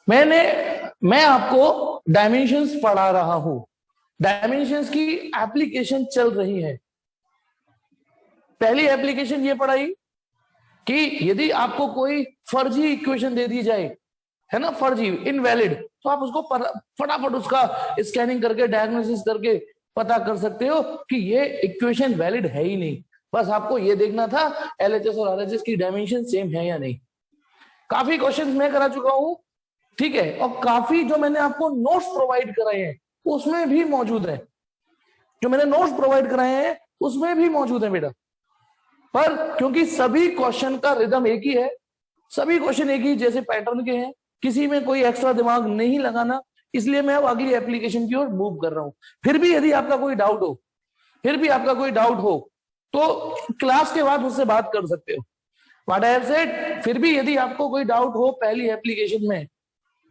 मैं आपको डायमेंशंस पढ़ा रहा हूं, डायमेंशंस की एप्लीकेशन चल रही है। पहली एप्लीकेशन ये पढ़ाई कि यदि आपको कोई फर्जी इक्वेशन दे दी जाए, है ना, फर्जी, इनवैलिड, तो आप उसको फटाफट उसका स्कैनिंग करके डायग्नोसिस करके पता कर सकते हो कि ये इक्वेशन वैलिड है ही नहीं। बस आपको ये देखना था एलएचएस और आरएचएस की डायमेंशन सेम है या नहीं। काफी क्वेश्चंस मैं करा चुका हूं, ठीक है, और काफी जो मैंने आपको नोट्स प्रोवाइड कराए हैं उसमें भी मौजूद है, जो मैंने नोट्स प्रोवाइड कराए हैं उसमें भी मौजूद है बेटा। पर क्योंकि सभी क्वेश्चन का रिदम एक ही है, सभी क्वेश्चन एक ही जैसे पैटर्न के हैं, किसी में कोई एक्स्ट्रा दिमाग नहीं लगाना, इसलिए मैं अब अगली एप्लीकेशन की ओर मूव कर रहा हूं। फिर भी यदि आपका कोई डाउट हो, फिर भी आपका कोई डाउट हो तो क्लास के बाद मुझसे बात कर सकते हो। व्हाट आई हैव सेड, फिर भी यदि आपको कोई डाउट हो पहली एप्लीकेशन में,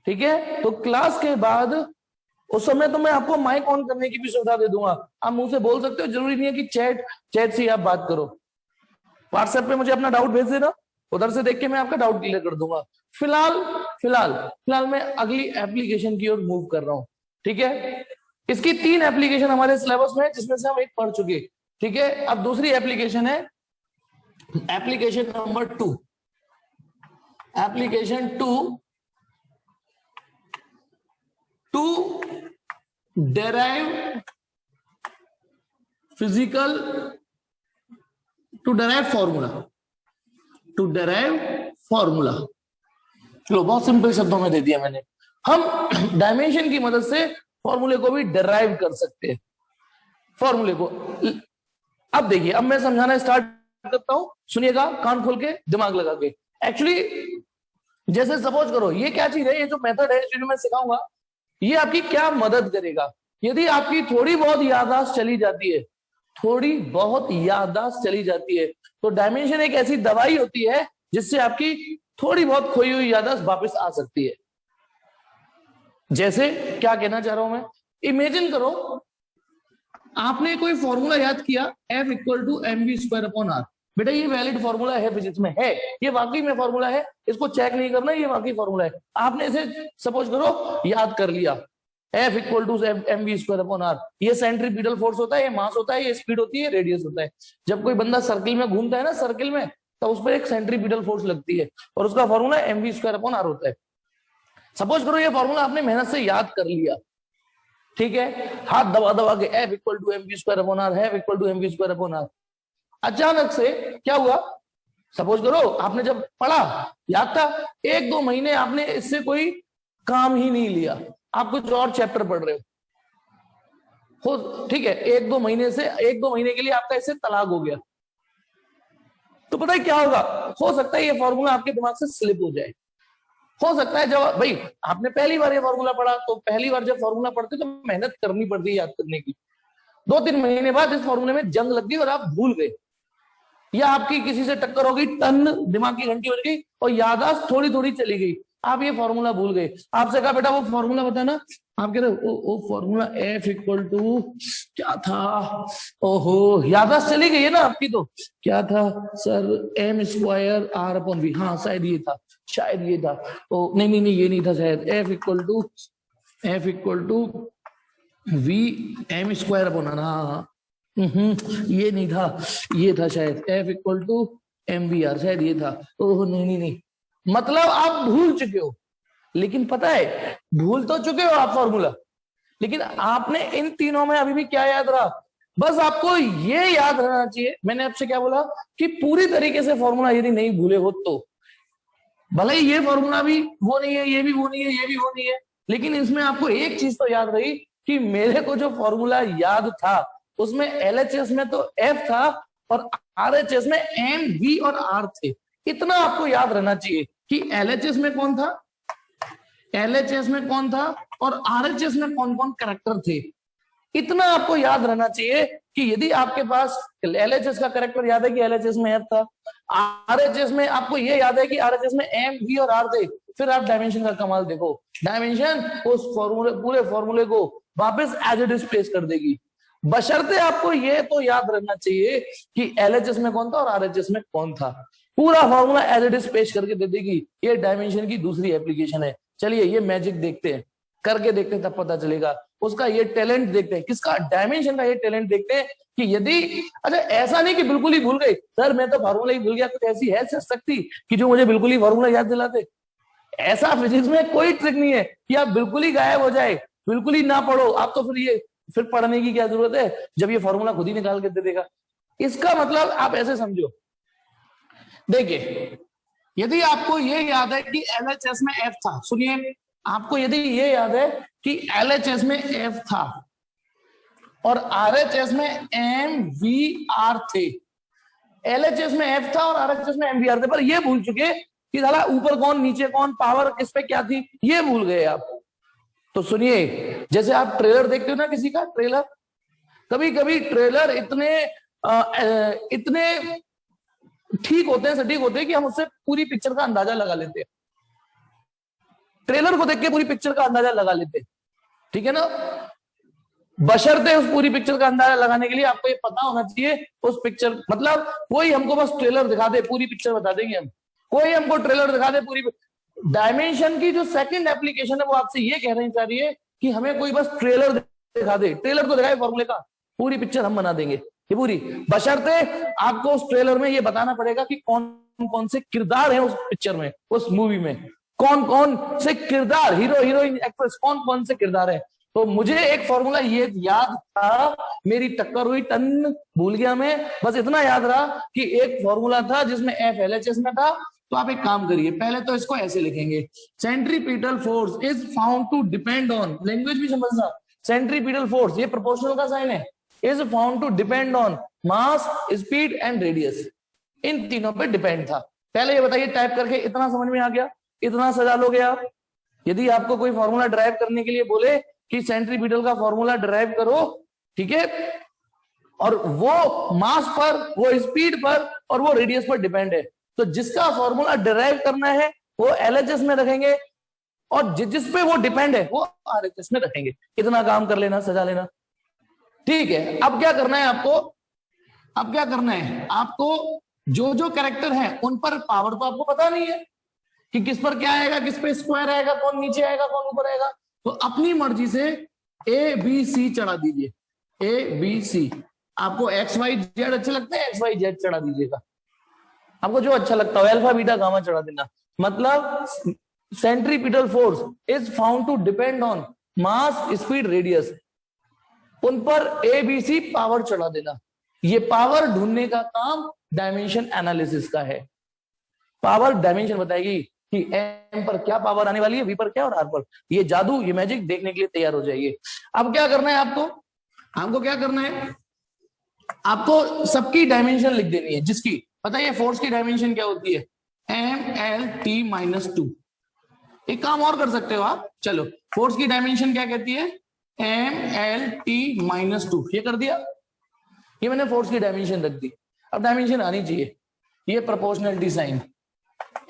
ठीक है, तो क्लास के बाद उस समय तो मैं आपको माइक ऑन करने की भी सुविधा दे दूंगा, आप मुंह से बोल सकते हो, जरूरी नहीं है कि चैट से आप बात करो। व्हाट्सएप पे मुझे अपना डाउट भेज देना, उधर से देख के मैं आपका डाउट क्लियर कर दूंगा। फिलहाल मैं अगली एप्लीकेशन की ओर मूव कर रहा हूं, ठीक है। इसकी 3 एप्लीकेशन हमारे सिलेबस में है, जिसमें से हम एक पढ़ चुके, ठीक है। अब दूसरी एप्लीकेशन है application number 2, application 2 to derive physical, to derive formula, to derive formula. चलो बहुत सिंपल शब्दों में दे दिया मैंने। हम डायमेंशन की मदद से फॉर्मूले को भी डेराइव कर सकते हैं, फॉर्मूले को। अब देखिए, अब मैं समझाना स्टार्ट करता हूं, सुनिएगा कान खोल के, दिमाग लगा के। एक्चुअली जैसे सपोज करो, ये क्या चीज है, ये जो मेथड है जो मैं सिखाऊंगा, ये आपकी क्या मदद करेगा। यदि आपकी थोड़ी बहुत याददाश्त चली जाती है, थोड़ी बहुत याददाश्त चली जाती है, तो डायमेंशन एक ऐसी दवाई होती है जिससे आपकी थोड़ी बहुत खोई हुई याददाश्त वापस आ सकती है। जैसे क्या कहना चाह रहा हूं मैं, इमेजिन करो आपने कोई फॉर्मूला याद किया, F = mv²/r। बेटा ये वैलिड फॉर्मूला है, फिजिक्स में है, ये वाकई में फॉर्मूला है, इसको चेक नहीं करना, ये वाकई फॉर्मूला है। आपने इसे सपोज करो याद कर लिया, F = mv²/r। ये सेंट्रीपिटल फोर्स होता है, ये मास होता है, ये स्पीड होती है, रेडियस होता है। जब कोई बंदा सर्किल में घूमता है ना, सर्किल में, तो उस पर एक सेंट्रीपिटल फोर्स लगती है और उसका फॉर्मूला mv²/r होता है। सपोज करो ये फॉर्मूला आपने मेहनत से याद कर लिया, ठीक है, हाथ दबा दबा के F = mv²/r, F = mv²/r। अचानक से क्या हुआ, सपोज करो आपने जब पढ़ा, याद था, 1-2 महीने आपने इससे कोई काम ही नहीं लिया, आप कुछ और चैप्टर पढ़ रहे हो, ठीक है, 1-2 महीने से 1-2 महीने के लिए आपका इससे तलाक हो गया, तो पता है क्या होगा, हो सकता है ये फॉर्मूला आपके दिमाग से स्लिप हो जाए। हो सकता है जब भाई आपने पहली बार ये फॉर्मूला पढ़ा, तो पहली बार जब फॉर्मूला पढ़ते तो मेहनत करनी पड़ती है याद करने की। 2-3 महीने बाद इस फॉर्मूले में जंग लग गई और आप भूल गए, या आपकी किसी से टक्कर हो गई, टन दिमाग की घंटी बज गई और याददाश्त थोड़ी थोड़ी चली गई, आप ये फॉर्मूला भूल गए। आपसे कहा बेटा वो फॉर्मूला बताना, आप कह रहे ओ फॉर्मूला F = क्या था, ओहो याददाश्त चली गई है ना आपकी, तो क्या था सर, m²r/v, हाँ शायद ये था, शायद ये था, तो नहीं ये नहीं था शायद, F = v m²/r, हाँ ये नहीं था, ये था शायद, F = mvr, शायद ये था, ओह नहीं, मतलब आप भूल चुके हो। लेकिन पता है, भूल तो चुके हो आप फॉर्मूला, लेकिन आपने इन तीनों में अभी भी क्या याद रहा, बस आपको ये याद रहना चाहिए। मैंने आपसे क्या बोला कि पूरी तरीके से फॉर्मूला यदि नहीं भूले हो, तो भले ही ये फॉर्मूला भी वो नहीं है, ये भी वो नहीं है, ये भी वो नहीं है, लेकिन इसमें आपको एक चीज तो याद रही कि मेरे को जो फॉर्मूला याद था उसमें LHS में तो F था और RHS में M, V और R थे। इतना आपको याद रहना चाहिए कि LHS में कौन था, LHS में कौन था और RHS में कौन कौन कैरेक्टर थे। इतना आपको याद रहना चाहिए कि यदि आपके पास LHS का कैरेक्टर याद है कि LHS में F था, RHS में आपको ये याद है कि RHS में M, V और R थे, फिर आप डायमेंशन का कमाल देखो। डायमेंशन उस फॉर्मूले, पूरे फॉर्मूले को वापस एज इट इज पेश कर देगी, बशर्ते आपको ये तो याद रहना चाहिए कि LHS में कौन था और RHS में कौन था। पूरा फॉर्मूला एज इट इज पेश करके दे देगी। ये डायमेंशन की दूसरी एप्लीकेशन है। चलिए ये मैजिक देखते हैं, करके देखते हैं, तब पता चलेगा। उसका ये टैलेंट देखते हैं, किसका, डायमेंशन का ये टैलेंट देखते हैं कि यदि, अच्छा ऐसा नहीं कि बिल्कुल ही भूल गए, सर मैं तो फार्मूला ही भूल गया, कुछ ऐसी है शक्ति कि जो मुझे बिल्कुल ही फार्मूला याद दिलाते। ऐसा फिजिक्स में कोई ट्रिक नहीं है कि आप बिल्कुल ही गायब हो जाए, बिल्कुल ही ना पढ़ो आप, तो फिर पढ़ने की क्या जरूरत है जब ये फॉर्मूला खुद ही निकाल के दे देगा। इसका मतलब आप ऐसे समझो, देखिए यदि आपको ये याद है कि एलएचएस में एफ था, सुनिए आपको यदि ये याद है कि एलएचएस में एफ था और आरएचएस में एम वी आर थे, एलएचएस में एफ था और आरएचएस में एम वी आर थे, पर ये भूल चुके कि साला ऊपर कौन नीचे कौन, पावर किस पे क्या थी, ये भूल गए आप। तो सुनिए, जैसे आप ट्रेलर देखते हो ना किसी का ट्रेलर, कभी कभी ट्रेलर इतने ठीक होते हैं, सटीक होते हैं कि हम उससे पूरी पिक्चर का अंदाजा लगा लेते हैं, ट्रेलर को देख के पूरी पिक्चर का अंदाजा लगा लेते हैं, ठीक है ना। बशर्ते उस पूरी पिक्चर का अंदाजा लगाने के लिए आपको ये पता होना चाहिए उस पिक्चर, मतलब कोई हमको बस ट्रेलर दिखा दे पूरी पिक्चर बता देंगे हम, कोई हमको ट्रेलर दिखा दे पूरी। डायमेंशन की जो सेकंड एप्लीकेशन है वो आपसे ये कहना चाह रही है कि हमें कोई बस ट्रेलर दिखा दे, ट्रेलर को दिखाए फॉर्मूले का, पूरी पिक्चर हम बना देंगे ये पूरी, बशर्ते आपको उस ट्रेलर में ये बताना पड़ेगा कि कौन कौन से किरदार हैं उस पिक्चर में, उस मूवी में कौन कौन से किरदार, हीरो हीरोइन एक्ट्रेस कौन कौन से किरदार हैं। तो मुझे एक फॉर्मूला ये याद था, मेरी टक्कर हुई टन, भूल गया मैं, बस इतना याद रहा कि एक फॉर्मूला था जिसमें एफ एलएचएस में था। तो आप एक काम करिए, पहले तो इसको ऐसे लिखेंगे, centripetal force is found to depend on, language भी समझना, सेंट्रीपिटल फोर्स ये प्रोपोर्शनल का साइन है, is found to depend on mass speed and radius, इन तीनों पे डिपेंड था। पहले ये बताइए टाइप करके, इतना समझ में आ गया, इतना सजा लोगे आप। यदि आपको कोई फॉर्मूला ड्राइव करने के लिए बोले कि सेंट्रीपिटल का फॉर्मूला ड्राइव करो, ठीक है, और वो मास पर, वो स्पीड पर और वो रेडियस पर डिपेंड है, तो जिसका फॉर्मूला डिराइव करना है वो एलएचएस में रखेंगे और जिस पे वो डिपेंड है वो आरएचएस में रखेंगे। इतना काम कर लेना, सजा लेना, ठीक है। अब क्या करना है आपको, अब क्या करना है आपको, जो जो कैरेक्टर है उन पर पावर तो आपको पता नहीं है कि किस पर क्या आएगा, किस पे स्क्वायर आएगा, कौन नीचे आएगा कौन ऊपर आएगा, तो अपनी मर्जी से ए बी सी चढ़ा दीजिए, ए बी सी। आपको एक्स वाई जेड अच्छे लगते हैं, एक्स वाई जेड चढ़ा दीजिएगा, आपको जो अच्छा लगता हो, अल्फा बीटा गामा चढ़ा देना। मतलब centripetal force is found to depend on mass speed radius, उन पर ए बी सी पावर चढ़ा देना। ये पावर ढूंढने का काम डायमेंशन एनालिसिस का है। पावर डायमेंशन बताएगी कि एम पर क्या पावर आने वाली है, वी पर क्या और आर पर। ये जादू, ये मैजिक देखने के लिए तैयार हो जाइए। अब क्या करना है आपको, आपको क्या करना है, आपको सबकी डायमेंशन लिख देनी है जिसकी, पता है फोर्स की डायमेंशन क्या होती है, M L T minus two. एक काम और कर सकते हो आप, चलो फोर्स की डायमेंशन क्या कहती है, M L T minus two, ये कर दिया, ये मैंने फोर्स की डायमेंशन रख दी। अब डायमेंशन आनी चाहिए, ये प्रोपोर्शनलिटी साइन,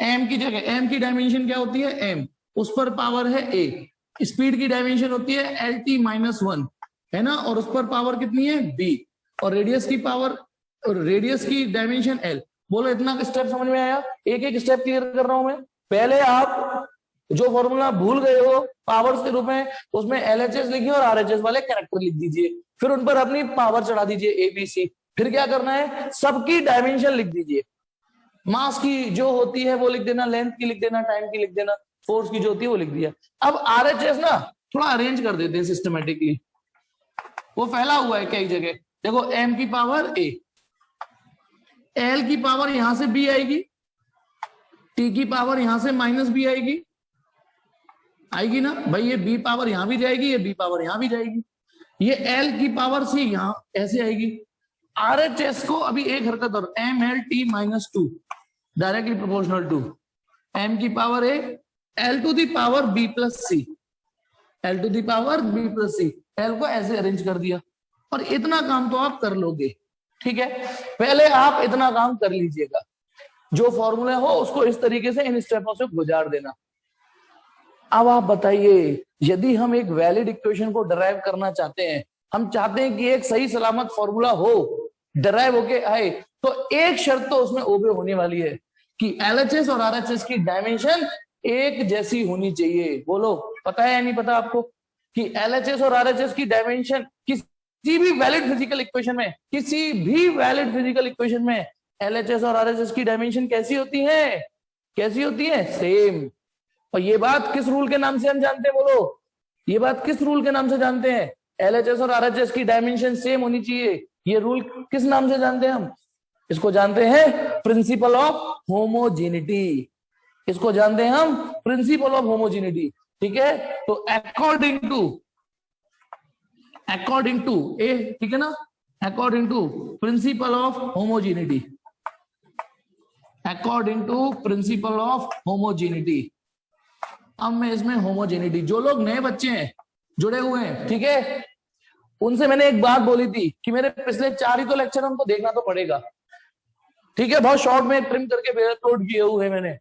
एम की जगह, एम की डायमेंशन क्या होती है, एम, उस पर पावर है ए, स्पीड की डायमेंशन होती है एल टी माइनस वन, है ना, और उस पर पावर कितनी है बी, और रेडियस की पावर, रेडियस की डायमेंशन एल। बोलो इतना स्टेप समझ में आया, एक एक स्टेप क्लियर कर रहा हूं मैं। पहले आप जो फॉर्मूला भूल गए हो पावर्स के रूप में, उसमें एलएचएस लिखिए और आरएचएस वाले कैरेक्टर लिख दीजिए, फिर उन पर अपनी पावर चढ़ा दीजिए एबीसी। फिर क्या करना है, सबकी डायमेंशन लिख दीजिए, मास की जो होती है वो लिख देना, लेंथ की लिख देना, टाइम की लिख देना, फोर्स की जो होती है वो लिख दिया। अब आरएचएस ना थोड़ा अरेंज कर देते हैं सिस्टमेटिकली, वो फैला हुआ है कई जगह। देखो एम की पावर ए, एल की पावर यहां से बी आएगी, टी की पावर यहां से माइनस बी आएगी, आएगी ना भाई, ये बी पावर यहां भी जाएगी, ये बी पावर यहां भी जाएगी, ये एल की पावर सी यहां ऐसे आएगी। आरएचएस को अभी एक हरकत और, M L T minus two directly proportional to M की power A, L to the power B plus C, L to the power B plus C, L को ऐसे अरेंज कर दिया, और इतना काम तो आप कर लोगे, ठीक है। पहले आप इतना काम कर लीजिएगा, जो फॉर्मूला हो उसको इस तरीके से इन स्टेपों से गुजार देना। अब आप बताइए, यदि हम एक वैलिड इक्वेशन को डिराइव करना चाहते हैं, हम चाहते हैं कि एक सही सलामत फॉर्मूला हो, डिराइव होके आए, तो एक शर्त तो उसमें ओबे होने वाली है कि एलएचएस और आरएचएस की डायमेंशन एक जैसी होनी चाहिए। बोलो पता है या नहीं पता आपको कि एलएचएस और आरएचएस की डायमेंशन किसी भी वैलिड फिजिकल इक्वेशन में, किसी भी वैलिड फिजिकल इक्वेशन में एलएचएस और आरएचएस की डायमेंशन कैसी होती है? कैसी होती है? सेम। और ये बात किस रूल के नाम से हम जानते हैं? बोलो ये बात किस रूल के नाम से जानते हैं? एलएचएस और आरएचएस की डायमेंशन सेम होनी चाहिए। ये रूल किस नाम से जानते हैं हम? इसको जानते हैं प्रिंसिपल ऑफ होमोजेनिटी। इसको जानते हैं हम प्रिंसिपल ऑफ होमोजेनिटी। ठीक है, तो अकॉर्डिंग टू ए, ठीक है ना, according to principle of homogeneity, according to principle of homogeneity. अब मैं इसमें होमोजेनिटी, जो लोग नए बच्चे हैं जुड़े हुए हैं, ठीक है, उनसे मैंने एक बात बोली थी कि मेरे पिछले 4 ही तो लेक्चर उनको देखना तो पड़ेगा। ठीक है, बहुत शॉर्ट में ट्रिम करके अपलोड किए हुए हैं मैंने,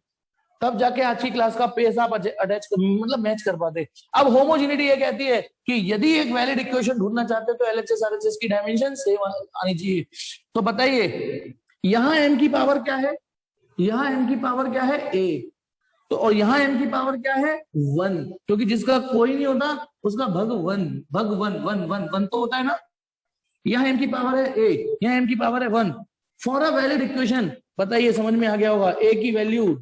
तब जाके आज की क्लास का पेस आप अटैच मतलब मैच कर पाते। अब होमोजेनिटी ये कहती है कि यदि एक वैलिड इक्वेशन ढूंढना चाहते हो तो एलएचएस आरएचएस की डायमेंशन सेम आनी चाहिए। तो बताइए यहां m की पावर क्या है? यहां m की पावर क्या है? a। तो और यहां m की पावर क्या है? 1, क्योंकि जिसका कोई नहीं होता उसका भग 1 तो होता है ना। यहां m की पावर है a, यहां m की पावर है 1 फॉर अ वैलिड इक्वेशन। बताइए समझ में आ गया होगा a की वैल्यू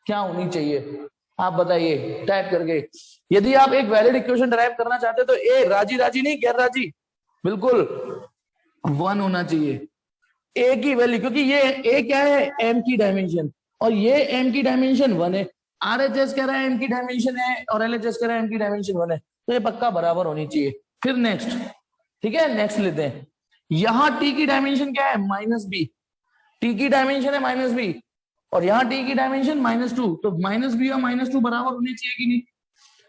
क्या होनी चाहिए? आप बताइए टाइप करके। यदि आप एक वैलिड इक्वेशन डिराइव करना चाहते हो तो ए राजी राजी नहीं गैर राजी, बिल्कुल 1 होना चाहिए ए की वैल्यू, क्योंकि ये ए क्या है? m की डायमेंशन, और ये m की डायमेंशन 1 है। आरएचएस कह रहा है m की डायमेंशन है और एलएचएस कह रहा है m की डायमेंशन 1 है, तो ये पक्का बराबर होनी चाहिए। फिर नेक्स्ट, ठीक है, नेक्स्ट लेते हैं। यहां t की डायमेंशन क्या है? -b, t की डायमेंशन है -b, और यहाँ t की डायमेंशन -2, तो -b और -2 बराबर होने चाहिए कि नहीं?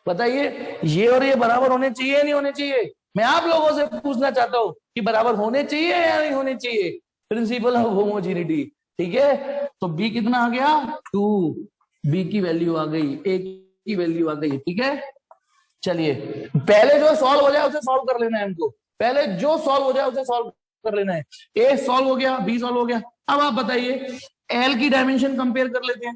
बताइए ये और ये बराबर होने चाहिए या नहीं होने चाहिए? मैं आप लोगों से पूछना चाहता हूं कि बराबर होने चाहिए या नहीं होने चाहिए? Principal of homogeneity. ठीक है, तो b कितना आ गया? 2, b की वैल्यू आ गई, a की वैल्यू आ गई। ठीक है, चलिए पहले जो सॉल्व हो जाए उसे सॉल्व कर लेना है हमको, पहले जो सॉल्व हो जाए उसे सॉल्व कर लेना है। a सॉल्व हो गया, b सॉल्व हो गया। अब आप बताइए एल की डायमेंशन कंपेयर कर लेते हैं।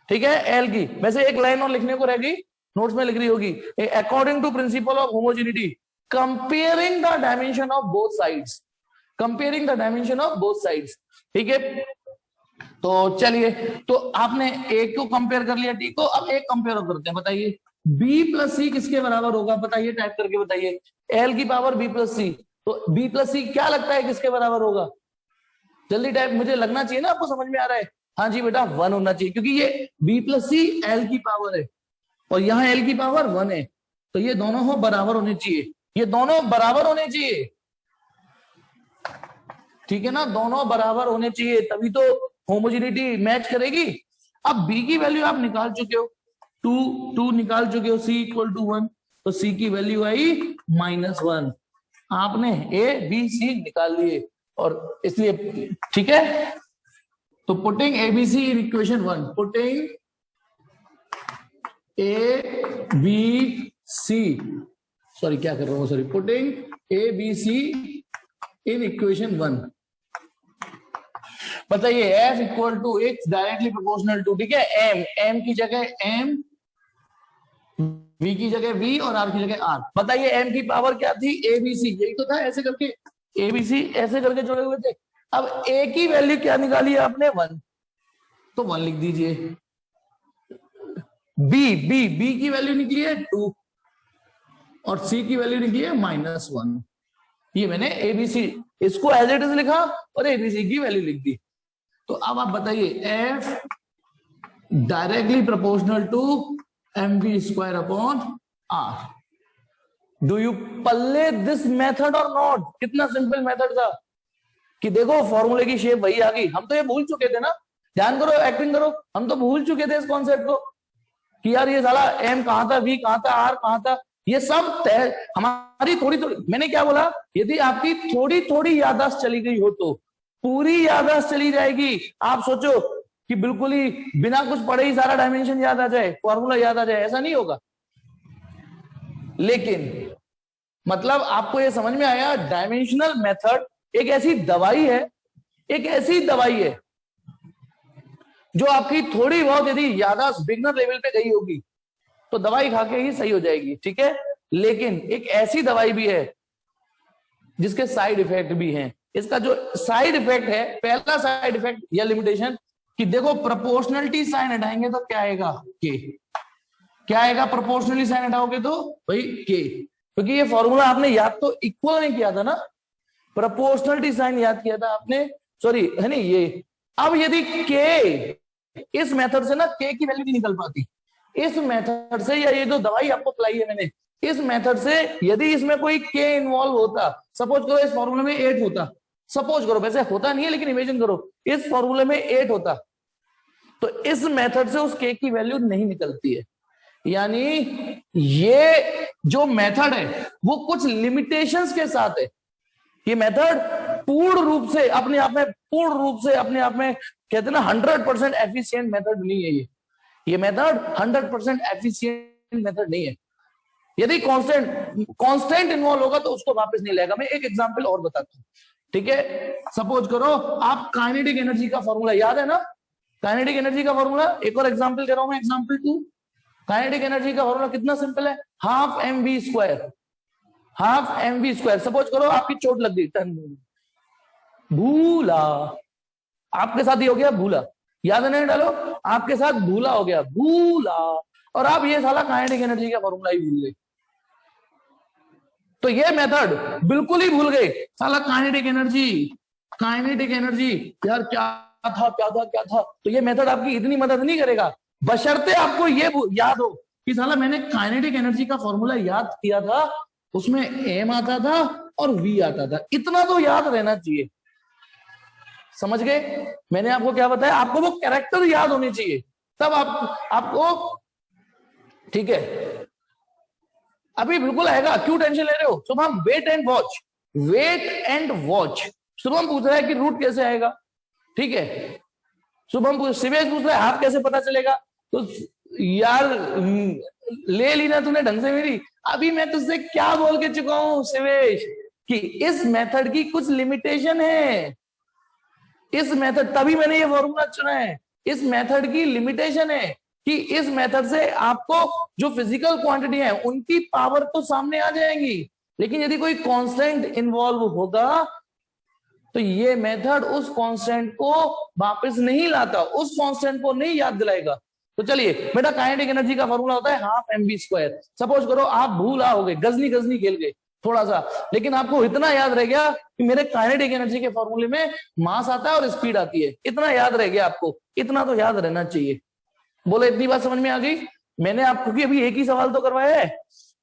ठीक है, एल की, वैसे एक लाइन और लिखने को रहेगी, नोट्स में लिख रही होगी, according to principle of homogeneity comparing the dimension of both sides, comparing the dimension of both sides. ठीक है, तो चलिए, तो आपने एक को कंपेयर कर लिया, टी को, अब एक कंपेयर करते हैं। बताइए b प्लस सी किसके बराबर होगा? बताइए टाइप करके बताइए, एल की पावर b प्लस सी, तो b प्लस सी क्या लगता है किसके बराबर होगा? जल्दी टाइप, मुझे लगना चाहिए ना आपको समझ में आ रहा है। हाँ जी बेटा 1 होना चाहिए, क्योंकि ये b प्लस सी एल की पावर है और यहाँ एल की पावर 1 है, तो ये दोनों हो बराबर होने चाहिए, ये दोनों बराबर होने चाहिए। ठीक है ना, दोनों बराबर होने चाहिए, तभी तो होमोजेनिटी मैच करेगी। अब b की वैल्यू आप निकाल चुके हो, 2 निकाल चुके हो, c इक्वल टू 1, तो c की वैल्यू आई -1। आपने a b c निकाल लिए, और इसलिए ठीक है, तो putting ABC in equation 1, putting ABC, sorry क्या कर रहा हूं, sorry, putting ABC in equation 1। बताइए F equal to it's directly proportional to, ठीक है, M की जगह M, V की जगह V और R की जगह R। बताइए M की पावर क्या थी? ABC, यही तो था, ऐसे करके ABC ऐसे करके जुड़े हुए थे। अब A की वैल्यू क्या निकाली आपने? 1, तो 1 लिख दीजिए। B की वैल्यू निकली है 2 और C की वैल्यू निकली है -1। ये मैंने ABC इसको एज इट इज लिखा और ABC की वैल्यू लिख दी। तो अब आप बताइए F directly proportional to mv² upon R। Do you पल्ले दिस मेथड और नॉट? कितना सिंपल मेथड था कि देखो फॉर्मूले की शेप वही आ गई। हम तो ये भूल चुके थे ना, ध्यान करो, एक्टिंग करो, हम तो भूल चुके थे इस कॉन्सेप्ट को कि यार ये साला m कहां था, v कहां था, r कहां था, ये सब हमारी थोड़ी थोड़ी, मैंने क्या बोला, यदि आपकी थोड़ी थोड़ी याददाश्त चली गई हो तो पूरी याददाश्त चली जाएगी। आप सोचो कि बिल्कुल ही बिना कुछ पढ़े ही सारा डायमेंशन याद आ जाए, फॉर्मूला याद आ जाए, ऐसा नहीं होगा। लेकिन मतलब आपको ये समझ में आया, डायमेंशनल मेथड एक ऐसी दवाई है, एक ऐसी दवाई है जो आपकी थोड़ी बहुत यदि याददाश्त बिगनर लेवल पे गई होगी तो दवाई खा के ही सही हो जाएगी, ठीक है। लेकिन एक ऐसी दवाई भी है जिसके साइड इफेक्ट भी हैं। इसका जो साइड इफेक्ट है, पहला साइड इफेक्ट या लिमिटेशन कि देखो प्रोपोर्शनलिटी साइन हटाएंगे तो क्या आएगा, के। क्या आएगा प्रोपोर्शनली साइन हटाओगे तो भाई के, क्योंकि ये फॉर्मूला आपने याद तो इक्वल नहीं किया था ना, प्रोपोर्शनलिटी साइन याद किया था आपने, सॉरी है नहीं ये। अब यदि के, इस मेथड से ना के की वैल्यू नहीं निकल पाती, इस मेथड से, या ये जो दवाई आपको पिलाई है मैंने, इस मेथड से यदि इसमें कोई के इन्वॉल्व होता, सपोज करो इस फॉर्मूले में 8 होता, सपोज करो, वैसे होता नहीं है लेकिन इमेजिन करो इस फॉर्मूले में 8 होता, तो इस मेथड से उस के की वैल्यू नहीं निकलती है। यानी ये जो मेथड है वो कुछ लिमिटेशंस के साथ है। ये मेथड पूर्ण रूप से अपने आप में, पूर्ण रूप से अपने आप में कहते हैं ना 100% एफिशिएंट मेथड नहीं है ये मेथड 100% एफिशिएंट मेथड नहीं है। यदि कांस्टेंट इन्वॉल्व होगा तो उसको वापस नहीं लेगा। मैं एक एग्जांपल और बताता हूं, ठीक है। सपोज करो आप काइनेटिक एनर्जी का फॉर्मूला याद है ना, काइनेटिक एनर्जी का फॉर्मूला, एक और एग्जांपल दे रहा हूं मैं, एग्जांपल 2। काइनेटिक एनर्जी का फॉर्मूला कितना सिंपल है, half mv square, half mv square. Suppose करो आपकी चोट लग गई, भूला, आपके साथ ही हो गया भूला, याद नहीं डालो, आपके साथ भूला हो गया, भूला, और आप ये साला काइनेटिक एनर्जी का फॉर्मूला ही भूल गए। तो ये मेथड बिल्कुल ही भूल गए, साला काइनेटिक एनर्जी यार क्या था क्या था क्या था। तो ये मेथड आपकी इतनी मदद नहीं करेगा, बशर्ते आपको ये याद हो कि साला मैंने काइनेटिक एनर्जी का फॉर्मूला याद किया था, उसमें एम आता था और वी आता था, इतना तो याद रहना चाहिए। समझ गए मैंने आपको क्या बताया, आपको वो कैरेक्टर याद होने चाहिए, तब आपको ठीक है। अभी बिल्कुल आएगा, क्यों टेंशन ले रहे हो। Shubham wait and watch, wait and watch. Shubham पूछ रहा है कि रूट कैसे आएगा, ठीक है। शुभम शिवेश पूछ रहा है हाफ कैसे पता चलेगा। तो यार ले ली ना तूने ढंग से मेरी, अभी मैं तुझसे क्या बोल के चुका हूं शिवेश कि इस मेथड की कुछ लिमिटेशन है, इस मेथड, तभी मैंने ये फॉर्मूला चुना है। इस मेथड की लिमिटेशन है कि इस मेथड से आपको जो फिजिकल क्वांटिटी है उनकी पावर तो सामने आ जाएंगी, लेकिन यदि कोई कांस्टेंट इन्वॉल्व होगा तो ये मेथड उस कांस्टेंट को वापस नहीं लाता, उस कांस्टेंट को नहीं याद दिलाएगा। तो चलिए बेटा, काइनेटिक एनर्जी का फॉर्मूला होता है हाफ mv स्क्वायर। सपोज करो आप भूला हो गए, गजनी खेल गए थोड़ा सा, लेकिन आपको इतना याद रह गया कि मेरे काइनेटिक एनर्जी के फॉर्मूले में मास आता है और स्पीड आती है, इतना याद रह गया आपको, इतना तो याद रहना चाहिए। बोले इतनी बात समझ में आ गई। मैंने आपको भी अभी एक ही सवाल तो करवाया है,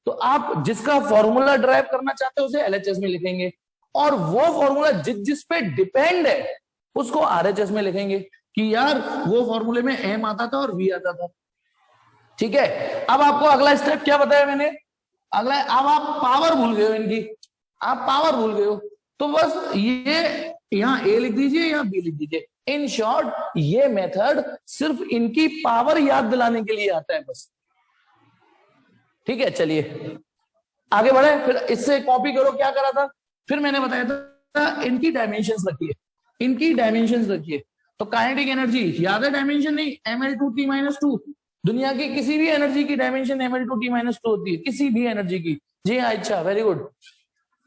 तो आप जिसका फॉर्मूला ड्राइव करना चाहते हो उसे एलएचएस में लिखेंगे, और वो फॉर्मूला जिस पे डिपेंड है उसको आरएचएस में लिखेंगे कि यार वो फॉर्मूले में एम आता था और वी आता था, ठीक है। अब आपको अगला स्टेप क्या बताया मैंने, अगला, अब आप पावर भूल गए हो इनकी, आप पावर भूल गए हो, तो बस ये यहाँ ए लिख दीजिए, यहाँ बी लिख दीजिए। इन शॉर्ट ये मेथड सिर्फ इनकी पावर याद दिलाने के लिए आता है बस, ठीक है। चलिए आगे बढ़े, फिर इससे कॉपी करो क्या करा था। फिर मैंने बताया था इनकी डायमेंशंस रखिए, इनकी डायमेंशंस रखिए। तो काइनेटिक एनर्जी याद है, डायमेंशन नहीं, ml2t-2, दुनिया की किसी भी एनर्जी की डायमेंशन ml2t-2 होती है, किसी भी एनर्जी की। जी हाँ, अच्छा, very good.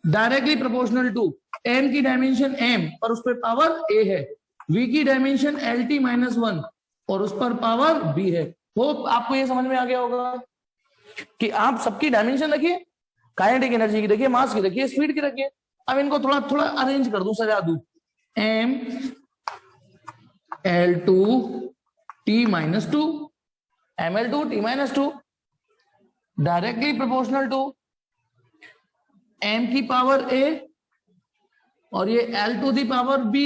Directly proportional to m की डायमेंशन m और उस पर पावर a है, v की डायमेंशन lt-1 और उस पर पावर b है। होप आपको ये समझ में आ गया होगा कि आप सबकी डायमेंशन रखिए, काइनेटिक एनर्जी की रखिए, मास की रखिए, स्पीड की रखिए। अब इनको थोड़ा थोड़ा अरेंज कर दूं, सजा दूं, m l2t-2 ml2t-2 directly proportional to m की पावर a और ये l to the power b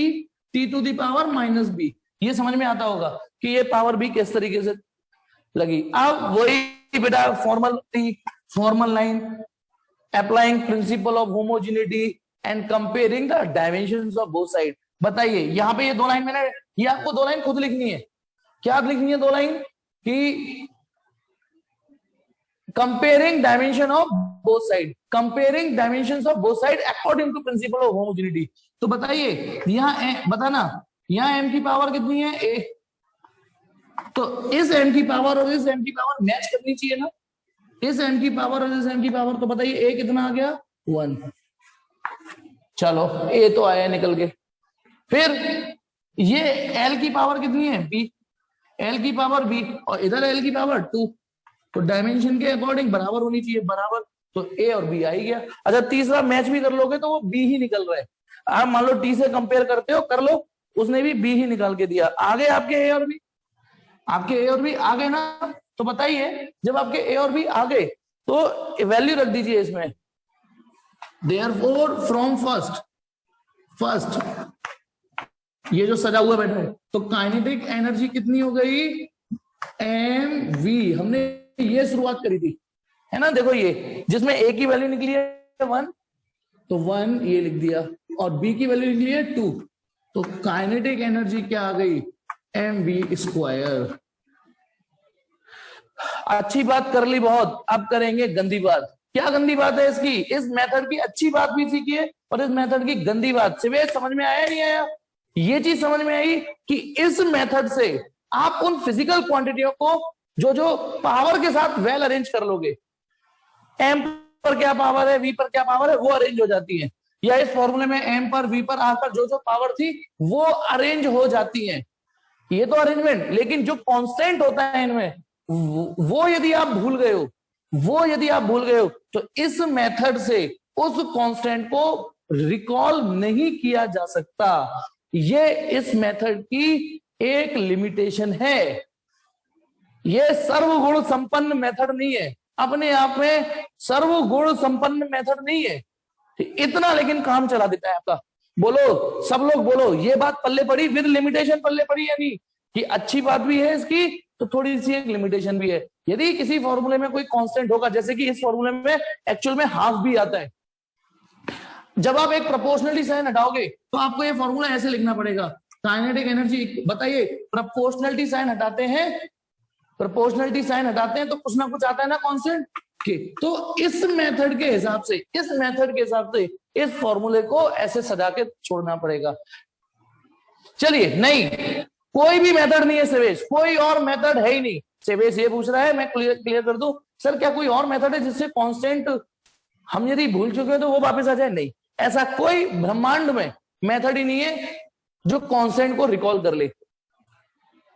t to the power -b। ये समझ में आता होगा कि ये पावर b किस तरीके से लगी। अब वही बेटा formal line, applying principal of homogeneity and comparing the dimensions of both side. बताइए यहाँ पे ये दो लाइन मैंने, ये आपको दो लाइन खुद लिखनी है। क्या लिखनी है दो लाइन कि comparing dimension of both side, comparing dimensions of both side according to principle of homogeneity. तो बताइए यहाँ बताना, यहाँ m की पावर कितनी है, a, तो इस m की पावर और इस m की पावर मैच करनी चाहिए ना, इस m की पावर और इस m की पावर, तो बताइए a कितना आ गया 1। चलो a तो आया निकल के। फिर ये l की पावर कितनी है b, l की पावर b और इधर l की पावर 2, तो डायमेंशन के अकॉर्डिंग बराबर होनी चाहिए, बराबर, तो a और b आ ही गया। अच्छा तीसरा मैच भी कर लोगे तो वो b ही निकल रहा है। आप मान लो t से कंपेयर करते हो, कर लो, उसने भी b ही निकाल के दिया, आगे आपके a और b, आपके ए और बी आ गए ना। तो बताइए जब आपके ए और बी आ गए तो वैल्यू रख दीजिए इसमें, देयरफॉर फ्रॉम फर्स्ट, फर्स्ट ये जो सजा हुआ बैठा है, तो काइनेटिक एनर्जी कितनी हो गई एम वी, हमने ये शुरुआत करी थी है ना। देखो ये जिसमें ए की वैल्यू निकली है 1, तो 1 ये लिख दिया, और बी की वैल्यू निकली है 2, तो काइनेटिक एनर्जी क्या आ गई एम वी स्क्वायर। अच्छी बात कर ली बहुत, अब करेंगे गंदी बात। क्या गंदी बात है इसकी, इस मेथड की अच्छी बात भी सीखिए और इस मेथड की गंदी बात। सिर्फ समझ में आया नहीं आया, ये चीज समझ में आई कि इस मेथड से आप उन फिजिकल क्वांटिटियों को जो जो पावर के साथ वेल अरेंज कर लोगे, एम पर क्या पावर है, वी पर क्या पावर है, वो अरेंज हो जाती है, या इस फॉर्मूले में एम पर, वी पर, आर पर जो जो पावर थी वो अरेंज हो जाती है। ये तो अरेंजमेंट, लेकिन जो कांस्टेंट होता है इनमें वो यदि आप भूल गए हो, वो यदि आप भूल गए हो, तो इस मेथड से उस कांस्टेंट को रिकॉल नहीं किया जा सकता। ये इस मेथड की एक लिमिटेशन है। ये सर्वगुण संपन्न मेथड नहीं है, अपने आप में सर्वगुण संपन्न मेथड नहीं है, इतना लेकिन काम चला देता है आपका। बोलो सब लोग बोलो, ये बात पल्ले पड़ी, विद लिमिटेशन पल्ले पड़ी या नहीं, कि अच्छी बात भी है इसकी तो थोड़ी सी एक लिमिटेशन भी है। यदि किसी फॉर्मूले में कोई कांस्टेंट होगा, जैसे कि इस फॉर्मूले में एक्चुअल में हाफ भी आता है, जब आप एक प्रोपोर्शनलिटी साइन हटाओगे तो आपको ये फॉर्मूला ऐसे लिखना पड़ेगा, काइनेटिक एनर्जी, बताइए प्रोपोर्शनलिटी साइन हटाते हैं, प्रोपोर्शनलिटी साइन हटाते हैं तो कुछ ना कुछ आता है ना कांस्टेंट के, तो इस मेथड के हिसाब से, इस मेथड के हिसाब से इस फॉर्मूले को ऐसे सजा के छोड़ना पड़ेगा। चलिए नहीं, कोई भी मेथड नहीं है सेवेश, कोई और मेथड है ही नहीं। सेवेश ये पूछ रहा है, मैं क्लियर कर दूं, सर क्या कोई और मेथड है जिससे कांस्टेंट हम यदि भूल चुके हैं तो वो वापस आ जाए? नहीं, ऐसा कोई ब्रह्मांड में मेथड ही नहीं है जो कांस्टेंट को रिकॉल कर ले।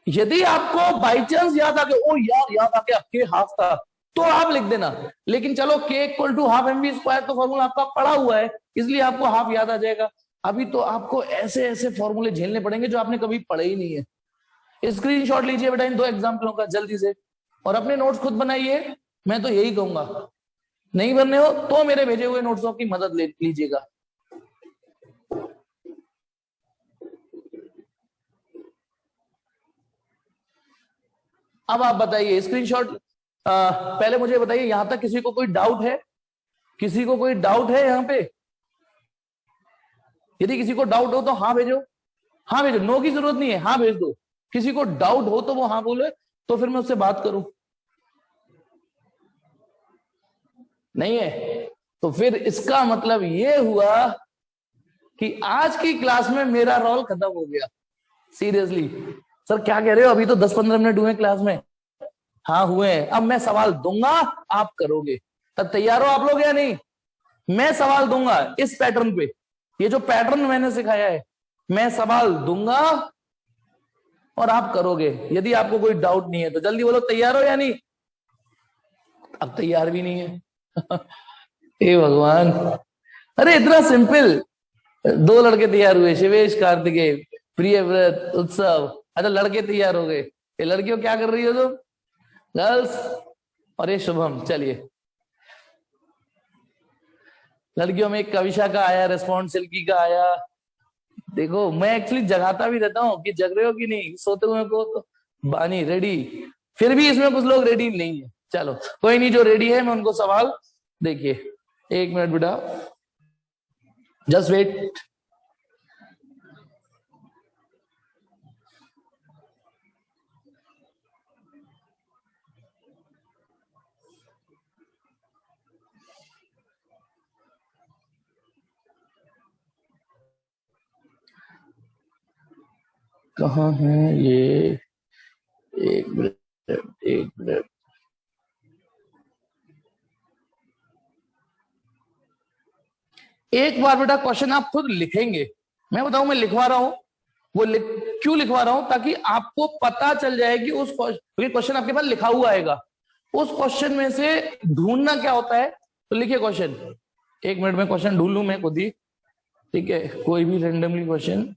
यदि आपको बाई चांस याद आ गया, ओ यार याद आ गया के हाफ था, तो आप लिख देना, लेकिन चलो के equal to half M V square तो फॉर्मूला आपका पड़ा हुआ है, इसलिए आपको हाफ याद आ जाएगा। अभी तो आपको ऐसे ऐसे फॉर्मूले झेलने पड़ेंगे जो आपने कभी पढ़े ही नहीं है। स्क्रीनशॉट लीजिए बेटा इन दो एग्जाम्पलों का जल्दी से, और अपने नोट्स खुद बनाइए। मैं तो यही कहूंगा, नहीं बनने हो तो मेरे भेजे हुए नोट्सों की मदद ले लीजिएगा। अब आप बताइए स्क्रीनशॉट, पहले मुझे बताइए यहां तक किसी को कोई डाउट है? किसी को कोई डाउट है यहां पे? यदि किसी को डाउट हो तो हाँ भेजो, हाँ भेजो, नो की जरूरत नहीं है, हाँ भेज दो। किसी को डाउट हो तो वो हाँ बोले, तो फिर मैं उससे बात करूं। नहीं है तो फिर इसका मतलब ये हुआ कि आज की क्लास में मेरा रोल खत्म हो गया। सीरियसली सर क्या कह रहे हो, अभी तो 10-15 मिनट हुए क्लास में। हाँ हुए हैं, अब मैं सवाल दूंगा, आप करोगे, तब तैयार हो आप लोग या नहीं? मैं सवाल दूंगा इस पैटर्न पे, ये जो पैटर्न मैंने सिखाया है, मैं सवाल दूंगा और आप करोगे। यदि आपको कोई डाउट नहीं है तो जल्दी बोलो तैयार हो या नहीं? अब तैयार भी नहीं है। हे भगवान, अरे इतना सिंपल। दो लड़के तैयार हुए, शिवेश कार्तिकेय, प्रियव्रत, उत्सव। अच्छा लड़के तैयार हो गए, ये लड़कियों क्या कर रही हो तुम गर्ल्स? और ये शुभम। चलिए लड़कियों में कविशा का आया रिस्पॉन्स, सिल्की का आया। देखो मैं एक्चुअली जगाता भी रहता हूँ कि जग रहे हो कि नहीं, सोते हुए को तो बानी रेडी, फिर भी इसमें कुछ लोग रेडी नहीं है। चलो कोई नहीं, जो रेडी है मैं उनको सवाल, देखिए 1 मिनट बेटा, जस्ट वेट। कहाँ है ये? एक मिनट, एक मिनट। एक बार बेटा क्वेश्चन आप खुद लिखेंगे, मैं बताऊं मैं लिखवा रहा हूं, वो क्यों लिखवा रहा हूं, ताकि आपको पता चल जाए कि उस क्वेश्चन आपके पास लिखा हुआ आएगा, उस क्वेश्चन में से ढूंढना क्या होता है। तो लिखिए क्वेश्चन, एक मिनट में क्वेश्चन ढूंढ लूं मैं खुद ही, ठीक है, कोई भी रेंडमली क्वेश्चन।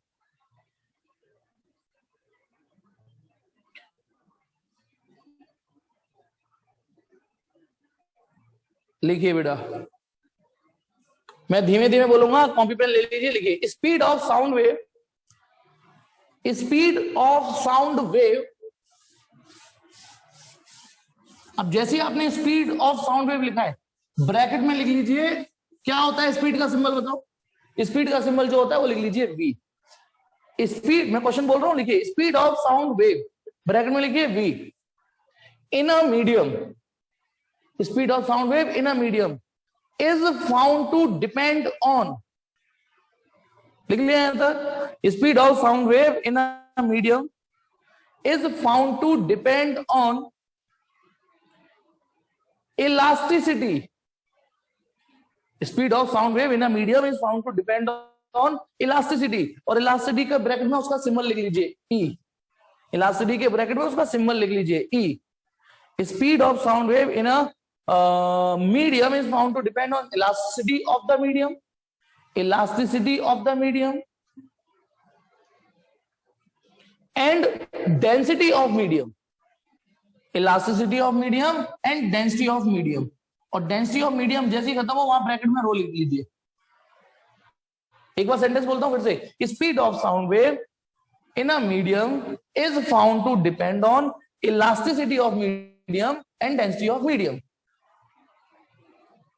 लिखिए बेटा, मैं धीमे धीमे बोलूंगा, कॉपी पेन ले लीजिए, लिखिए speed of sound wave, speed of sound wave. अब जैसे ही आपने स्पीड ऑफ साउंड वेव लिखा है, ब्रैकेट में लिख लीजिए क्या होता है स्पीड का सिंबल, बताओ। स्पीड का सिंबल जो होता है वो लिख लीजिए v। स्पीड, मैं क्वेश्चन बोल रहा हूं, लिखिए speed of sound wave, bracket में लिखिए v in a medium, speed of sound wave in a medium is found to depend on, लिख लिया यहां तक, speed of sound wave in a medium is found to depend on elasticity, speed of sound wave in a medium is found to depend on elasticity, और elasticity का bracket में उसका symbol लिख लीजिए E, इलास्टिसिटी के bracket में उसका symbol लिख लीजिए E। Speed of sound wave in a medium is found to depend on elasticity of the medium, elasticity of the medium and density of medium, elasticity of medium and density of medium, और density of medium जैसे ही खत्म हो वहां bracket में रो लिख लीजिए। एक बार sentence बोलता हूं फिर से, speed of sound wave in a medium is found to depend on elasticity of medium and density of medium,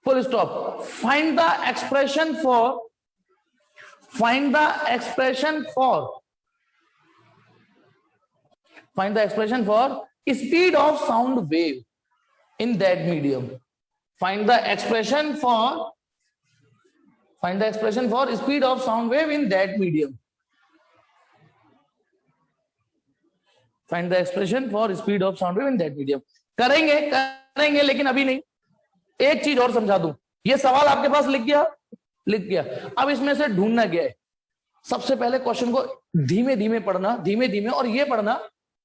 full stop। find the expression for find the expression for speed of sound wave in that medium, find the expression for speed of sound wave in that medium, find the expression for speed of sound wave in that medium। करेंगे लेकिन अभी नहीं, एक चीज और समझा दूं, ये सवाल आपके पास लिख गया, अब इसमें से ढूंढना क्या है। सबसे पहले क्वेश्चन को धीमे धीमे पढ़ना, धीमे धीमे, और ये पढ़ना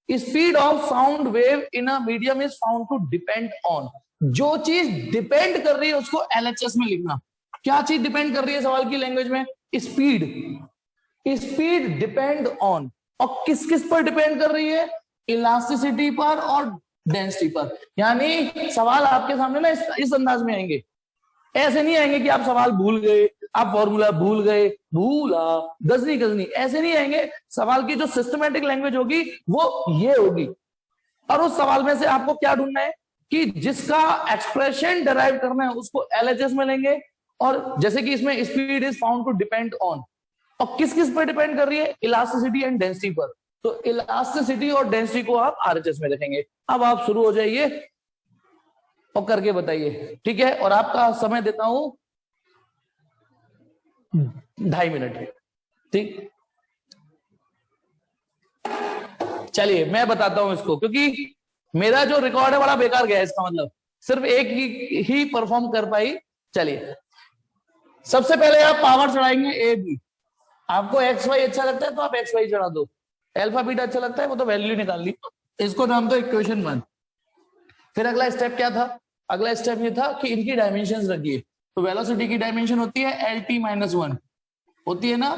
speed of sound wave in a medium is found to depend on, जो चीज डिपेंड कर रही है उसको एलएचएस में लिखना। क्या चीज डिपेंड कर रही है सवाल की लैंग्वेज में? स्पीड, स्पीड डिपेंड ऑन, और किस किस पर डिपेंड कर रही है? इलास्टिसिटी पर और डेंसिटी पर। यानी सवाल आपके सामने ना इस अंदाज में आएंगे, ऐसे नहीं आएंगे कि आप सवाल भूल गए, आप फॉर्मूला भूल गए, भूला गजनी गजनी, ऐसे नहीं आएंगे। सवाल की जो सिस्टमैटिक लैंग्वेज होगी वो ये होगी, और उस सवाल में से आपको क्या ढूंढना है कि जिसका एक्सप्रेशन डिराइव करना है उसको एलएचएस में लेंगे, और जैसे कि इसमें speed is found to depend on, और किस किस पर डिपेंड कर रही है? इलास्टिसिटी एंड डेंसिटी पर। तो इलास्टिसिटी और डेंसिटी को आप आरएचएस में रखेंगे। अब आप शुरू हो जाइए और करके बताइए, ठीक है? और आपका समय देता हूं 2.5 मिनट, ठीक? चलिए मैं बताता हूं इसको, क्योंकि मेरा जो रिकॉर्ड है बड़ा बेकार गया है, इसका मतलब सिर्फ एक ही परफॉर्म कर पाई। चलिए सबसे पहले आप पावर चढ़ाएंगे ए बी। आपको एक्स वाई अच्छा लगता है तो आप एक्स वाई चढ़ा दो, अल्फा बीटा अच्छा लगता है वो तो वैल्यू निकाल ली, इसको नाम दो इक्वेशन 1। फिर अगला स्टेप क्या था? अगला स्टेप ये था कि इनकी डायमेंशंस रखिए। तो वेलोसिटी की डायमेंशन होती है LT-1 होती है ना,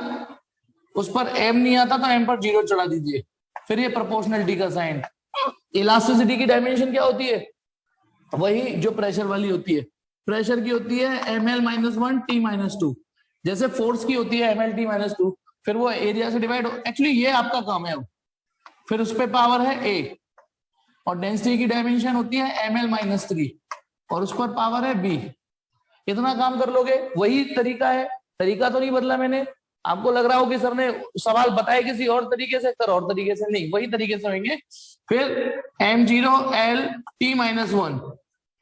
उस पर m नहीं आता तो m पर 0 चढ़ा दीजिए। फिर ये प्रोपोर्शनलिटी का साइन। इलास्टिसिटी की डायमेंशन क्या होती है? वही जो प्रेशर वाली होती है, प्रेशर की होती है ml-1 T-2, जैसे फोर्स की होती है ml-T-2। फिर वो एरिया से डिवाइड, एक्चुअली ये आपका काम है। फिर उस पर पावर है a, और डेंसिटी की डायमेंशन होती है ml-3, और उस पर पावर है b। इतना काम कर लोगे, वही तरीका है, तरीका तो नहीं बदला मैंने। आपको लग रहा हो कि सर ने सवाल बताए किसी और तरीके से, कर और तरीके से नहीं, वही तरीके से होंगे। फिर m0 T-1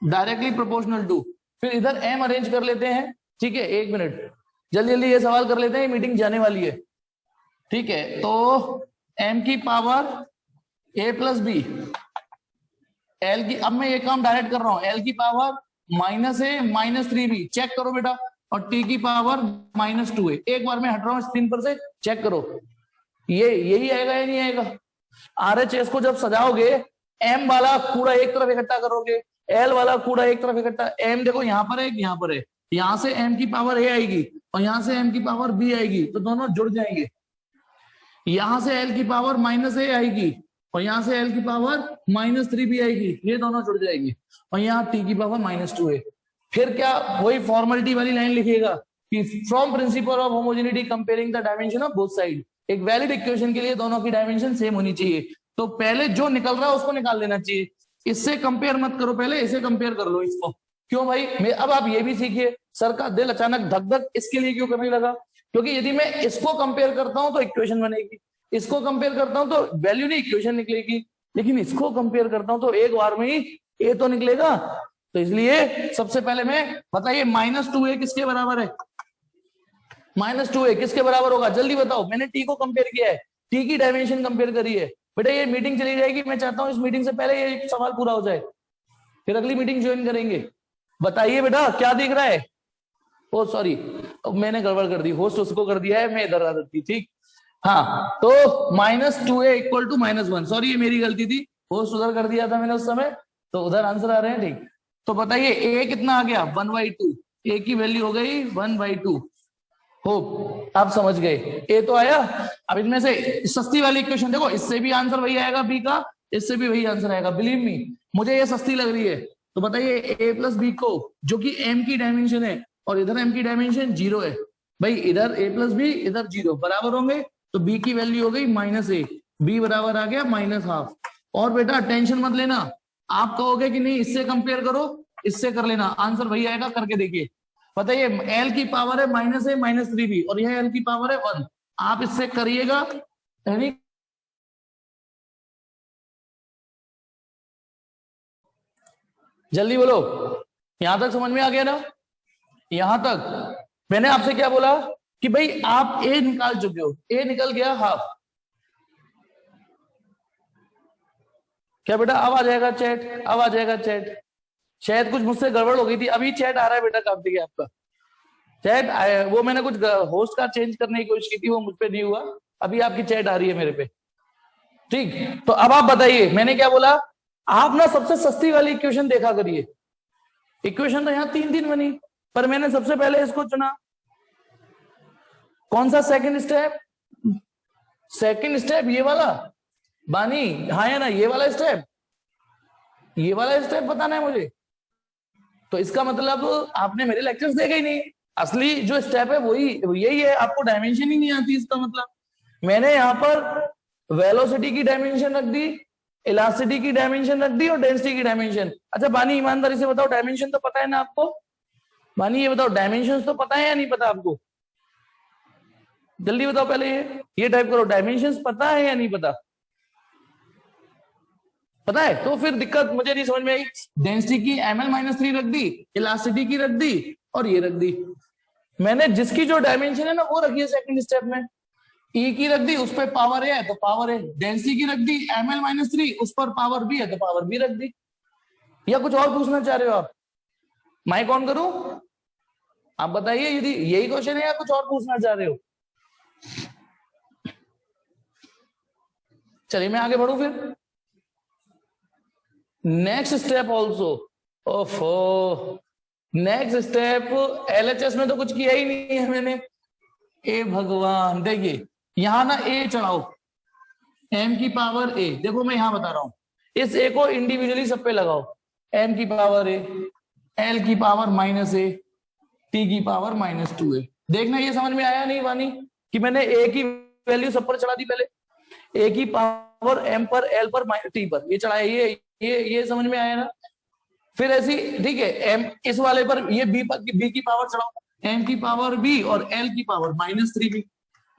directly proportional to, फिर इधर m अरेंज कर लेते हैं, ठीक है? 1 मिनट, जल्दी जल्दी ये सवाल कर लेते हैं, मीटिंग जाने वाली है, ठीक है? तो m की पावर ए प्लस बी, एल की, अब मैं ये काम डायरेक्ट कर रहा हूं, एल की पावर -a-3b, चेक करो बेटा, और टी की पावर -2a, एक बार में हट रहा हूं स्क्रीन पर से, चेक करो ये यही आएगा या नहीं आएगा। आरएचएस को जब सजाओगे, एम वाला कूड़ा एक तरफ इकट्ठा करोगे, एल वाला कूड़ा एक तरफ इकट्ठा, एम देखो यहाँ पर है, यहाँ पर है, यहां से एम की पावर ए आएगी और यहां से एम की पावर बी आएगी, तो दोनों जुड़ जाएंगे। यहां से एल की पावर -a आएगी और यहां से एल की पावर -3b आएगी, ये दोनों जुड़ जाएंगे, और यहाँ टी की पावर -2a। फिर क्या, वही फॉर्मेलिटी वाली लाइन लिखिएगा कि from principal of homogeneity comparing the dimension of both side, एक वैलिड इक्वेशन के लिए दोनों की डायमेंशन सेम होनी चाहिए, तो पहले जो निकल रहा है उसको निकाल लेना चाहिए, इससे कंपेयर मत करो, पहले इसे कंपेयर कर लो इसको। क्यों भाई, अब आप ये भी सीखिए, सर का दिल अचानक धक धक इसके लिए क्यों करने लगा, क्योंकि यदि मैं इसको कंपेयर करता हूं तो इक्वेशन बनेगी, इसको कंपेयर करता हूं तो वैल्यू नहीं इक्वेशन निकलेगी, लेकिन इसको कंपेयर करता हूं तो एक बार में ही ए तो निकलेगा। तो इसलिए सबसे पहले मैं, बताइए -2a किसके बराबर है, -2a किसके बराबर होगा, जल्दी बताओ, मैंने टी को कंपेयर किया है, टी की डायमेंशन कंपेयर करी है। बेटा ये मीटिंग चली जाएगी, मैं चाहता हूं इस मीटिंग से पहले ये सवाल पूरा हो जाए, फिर अगली मीटिंग ज्वाइन करेंगे। बताइए बेटा क्या दिख रहा है, ओ सॉरी मैंने गड़बड़ कर दी, होस्ट उसको कर दिया है, मैं इधर आ थी, ठीक, हाँ, तो -2a इक्वल टू -1, सॉरी ये मेरी गलती थी, होस्ट उधर कर दिया था मैंने उस समय, तो उधर आंसर आ रहे हैं, ठीक। तो बताइए a कितना आ गया, 1/2, a की वैल्यू हो गई 1/2, होप आप समझ गए, ए तो आया। अब इनमें से सस्ती वाली इक्वेशन देखो, इससे भी आंसर वही आएगा बी का, इससे भी वही आंसर आएगा, बिलीव मी, मुझे ये सस्ती लग रही है। तो बताइए ए प्लस बी को, जो कि एम की डायमेंशन है और इधर एम की डायमेंशन 0 है, भाई इधर a प्लस बी इधर 0 बराबर होंगे, तो b की वैल्यू हो गई -a, b बराबर आ गया -12। और बेटा टेंशन मत लेना, आप कहोगे कि नहीं इससे कंपेयर करो, इससे कर लेना, आंसर वही आएगा, करके देखिए। बताइए l की पावर है -a -3b और यह l की पावर है 1, आप इससे करिएगा, यानी जल्दी बोलो, यहां तक समझ में आ गया ना, यहां तक मैंने आपसे क्या बोला कि भाई आप ए निकाल चुके हो, ए निकल गया हाफ, क्या बेटा अब आ जाएगा चैट, अब आ जाएगा चैट, शायद कुछ मुझसे गड़बड़ हो गई थी, अभी चैट आ रहा है बेटा कार्तिक आपका चैट, वो मैंने कुछ होस्ट का चेंज करने की कोशिश की थी, वो मुझ पे नहीं हुआ, अभी आपकी चैट आ रही है मेरे पे, ठीक। तो अब आप बताइए मैंने क्या बोला, आप ना सबसे सस्ती वाली इक्वेशन देखा करिए, इक्वेशन तो यहाँ 3 बनी, पर मैंने सबसे पहले इसको चुना, कौन सा सेकंड स्टेप, सेकंड स्टेप ये वाला, बानी हाँ या ना, ये वाला स्टेप, ये वाला स्टेप बताना है मुझे, तो इसका मतलब आपने मेरे लेक्चर्स देखे ही नहीं, असली जो स्टेप है वही यही है, आपको डायमेंशन ही नहीं आती, इसका मतलब मैंने यहाँ पर वेलोसिटी की डायमेंशन रख दी, इलास्टिसिटी की डायमेंशन रख दी और डेंसिटी की डायमेंशन। अच्छा बानी ईमानदारी से बताओ, डायमेंशन तो पता है ना आपको, बानी ये बताओ डायमेंशन तो पता है या नहीं पता आपको, जल्दी बताओ, पहले ये टाइप करो, डायमेंशंस पता है या नहीं पता, पता है, तो फिर दिक्कत मुझे नहीं समझ में आई, डेंसिटी की ml-3 रख दी, इलास्टिसिटी की रख दी और ये रख दी, मैंने जिसकी जो डायमेंशन है ना वो रखी है सेकंड स्टेप में, ई की रख दी, उस पर पावर है तो पावर है, डेंसिटी की रख दी ml-3, उस पर पावर भी है तो पावर भी रख दी, या कुछ और पूछना चाह रहे हो आप, माइक ऑन करूं, आप बताइए यदि यही क्वेश्चन है या कुछ और पूछना चाह रहे हो। चलिए मैं आगे बढ़ू फिर, नेक्स्ट स्टेप ऑल्सो, ओफो नेक्स्ट स्टेप, एलएचएस में तो कुछ किया ही नहीं है मैंने, ए भगवान, देखिए यहां ना ए चढ़ाओ, एम की पावर ए, देखो मैं यहां बता रहा हूं, इस ए को इंडिविजुअली सब पे लगाओ, एम की पावर ए, एल की पावर -a, टी की पावर -2a, देखना ये समझ में आया नहीं वानी, कि मैंने ए की वैल्यू सब पर चढ़ा दी, पहले ए की पावर एम पर, एल पर, टी पर, ये चढ़ाया, ये समझ में आया ना, फिर ऐसी ठीक है, एम इस वाले पर ये बी पर, बी की पावर चढ़ाओ, एम की पावर बी और एल की पावर -3b,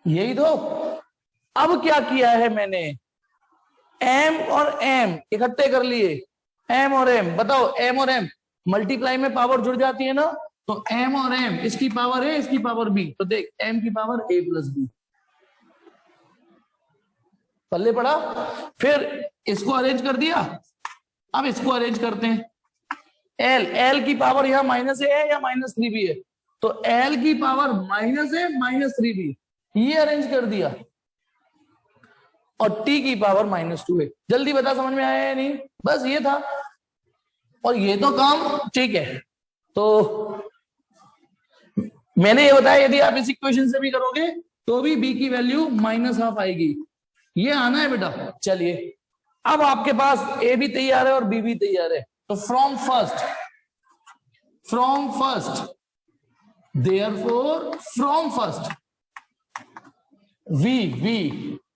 यही तो। अब क्या किया है मैंने, एम और एम इकट्ठे कर लिए, एम और एम, बताओ एम और एम मल्टीप्लाई में पावर जुड़ जाती है ना, तो एम और एम, इसकी पावर है इसकी पावर बी, तो देख एम की पावर a प्लस बी, पल्ले पड़ा। फिर इसको अरेंज कर दिया, अब इसको अरेंज करते हैं। एल, एल की पावर यहां माइनस ए है या माइनस 3b है, तो एल की पावर माइनस ए माइनस 3b, ये अरेंज कर दिया, और टी की पावर -2 है। जल्दी बता, समझ में आया या नहीं? बस ये था, और ये तो काम ठीक है। तो मैंने ये बताया यदि आप इस इक्वेशन से भी करोगे तो भी b की वैल्यू -12 आएगी, ये आना है बेटा। चलिए, अब आपके पास a भी तैयार है और b भी तैयार है, तो from first therefore from first v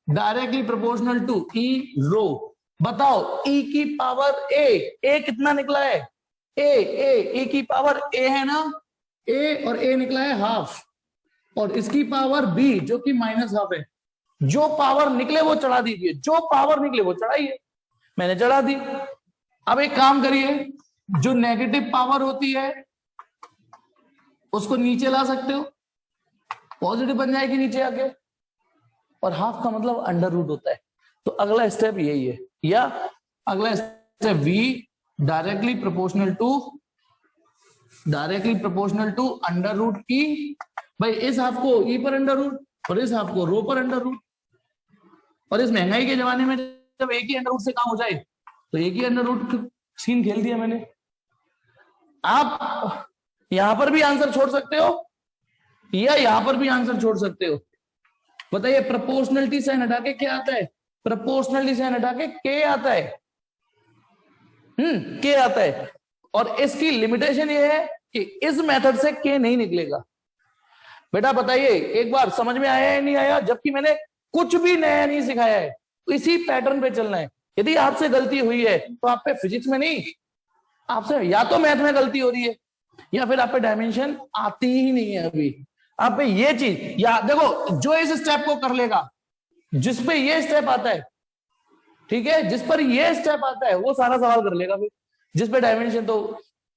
directly proportional to e rho. बताओ e की पावर a कितना निकला है? a की पावर a है ना, a और a निकला है हाफ, और इसकी पावर b जो कि -12 है। जो पावर निकले वो चढ़ा दीजिए, जो पावर निकले वो चढ़ाइए। मैंने चढ़ा दी। अब एक काम करिए, जो नेगेटिव पावर होती है उसको नीचे ला सकते हो, पॉजिटिव बन जाएगी नीचे आके, और हाफ का मतलब अंडर रूट होता है। तो अगला स्टेप यही है, या अगला step v directly proportional to under root की। भाई इस हाफ को e पर अंडर रूट और इस हाफ को रो पर अंडर रूट। और इस महंगाई के जमाने में जब एक ही अंडर रूट से काम हो जाए तो एक ही अंडर रूट सीन खेल दिया मैंने। आप यहां पर भी आंसर छोड़ सकते हो या यहां पर भी आंसर छोड़ सकते हो। बताइए, प्रोपोर्शनलिटी से हटा के क्या आता है? प्रोपोर्शनलिटी से हटा के के आता है, के आता है। और इसकी लिमिटेशन ये है कि इस मेथड से के नहीं निकलेगा। बेटा बताइए एक बार, समझ में आया या नहीं आया? जबकि मैंने कुछ भी नया नहीं सिखाया है, तो इसी पैटर्न पे चलना है। यदि आपसे गलती हुई है तो आप पे फिजिक्स में नहीं, आपसे या तो मैथ में गलती हो रही है या फिर आप पे डायमेंशन आती ही नहीं है अभी। आप पे ये चीज, या देखो, जो इस स्टेप को कर लेगा, जिस पे ये स्टेप आता है, ठीक है, जिस पर ये स्टेप आता है वो सारा सवाल कर लेगा फिर, जिस पे डायमेंशन। तो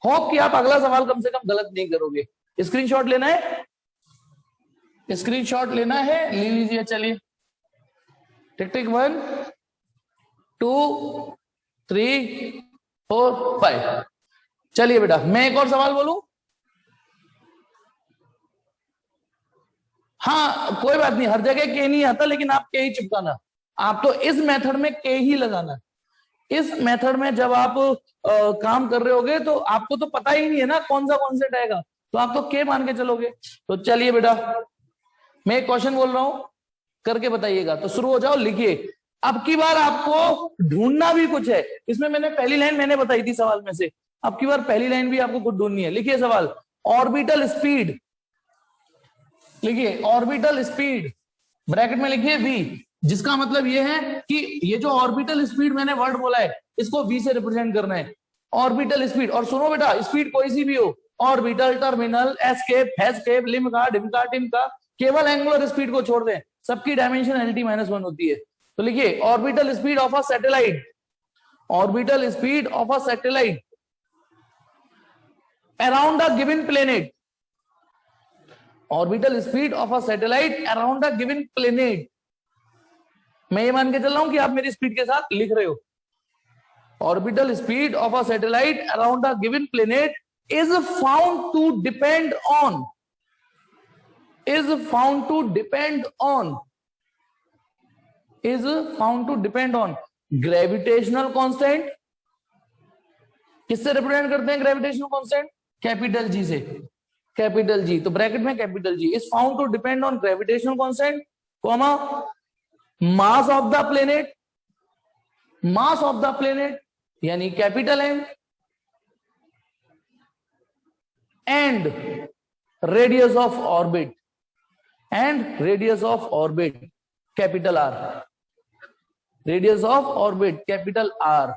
होप कि आप अगला सवाल कम से कम गलत नहीं करोगे। स्क्रीनशॉट लेना है, स्क्रीनशॉट लेना है, ले लीजिए। चलिए, टिक टिक 1 2 3 4 5। चलिए बेटा, मैं एक और सवाल बोलूं? हाँ कोई बात नहीं, हर जगह के नहीं आता, लेकिन आप के ही चिपकाना। आप तो इस मेथड में के ही लगाना। इस मेथड में जब आप काम कर रहे होगे तो आपको तो पता ही नहीं है ना कौन सा कॉन्सेप्ट आएगा, तो आप तो के मान के चलोगे। तो चलिए बेटा, मैं एक क्वेश्चन बोल रहा हूं, करके बताइएगा। तो शुरू हो जाओ, लिखिए। अब की बार आपको ढूंढना भी कुछ है इसमें। मैंने पहली लाइन मैंने बताई थी सवाल में से, अब की बार पहली लाइन भी आपको खुद ढूंढनी है। लिखिए सवाल, ऑर्बिटल स्पीड, लिखिए ऑर्बिटल स्पीड, ब्रैकेट में लिखिए v, जिसका मतलब ये है कि ये जो ऑर्बिटल स्पीड मैंने वर्ड बोला है इसको v से रिप्रेजेंट करना है। ऑर्बिटल स्पीड, और सुनो बेटा, स्पीड कोई सी भी हो, ऑर्बिटल, टर्मिनल, एस्केप, हैस्केप, लिम्का, डिम्का, टिम्का, केवल एंगुलर स्पीड को छोड़ दें, सबकी डायमेंशनलिटी -1 होती है। तो लिखिए orbital speed of a satellite, orbital speed of a satellite around a given planet, orbital speed of a satellite around a given planet. मैं ये मान के चल रहा हूं कि आप मेरी स्पीड के साथ लिख रहे हो। Orbital speed of a satellite around a given planet is found to depend on, is found to depend on gravitational constant। किससे रिप्रेजेंट करते हैं ग्रेविटेशनल कांस्टेंट? कैपिटल जी से, कैपिटल जी। तो ब्रैकेट में capital G, is found to depend on gravitational constant, comma, mass of the planet, mass of the planet यानी capital M, and radius of orbit, and radius of orbit capital R, radius of orbit capital R,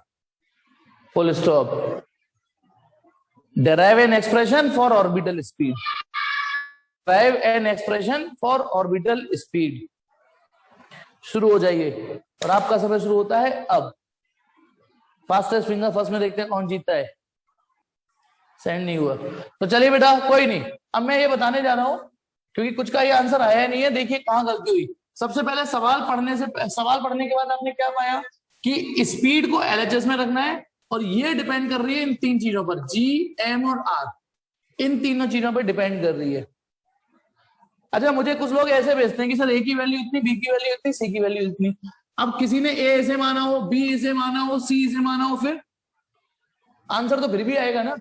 full stop. derive an expression for orbital speed, derive an expression for orbital speed। शुरू हो जाइए, और आपका समय शुरू होता है अब। फास्टेस्ट फिंगर फर्स्ट में देखते हैं कौन जीतता है। सेंड नहीं हुआ तो चलिए बेटा, कोई नहीं। अब मैं ये बताने जा रहा हूं, क्योंकि कुछ का ये आंसर आया नहीं है। देखिए कहां गलती हुई। सबसे पहले सवाल पढ़ने के बाद आपने क्या पाया कि स्पीड को एलएचएस में रखना है, और ये डिपेंड कर रही है इन तीन चीजों पर, जी, एम और आर, इन तीनों चीजों पर डिपेंड कर रही है। अच्छा, मुझे कुछ लोग ऐसे भेजते हैं कि सर ए की वैल्यू इतनी, बी की वैल्यू इतनी, सी की वैल्यू इतनी। अब किसी ने ए इसे माना हो, बी इसे माना हो, सी इसे माना हो, फिर आंसर तो फिर भी आएगा ना।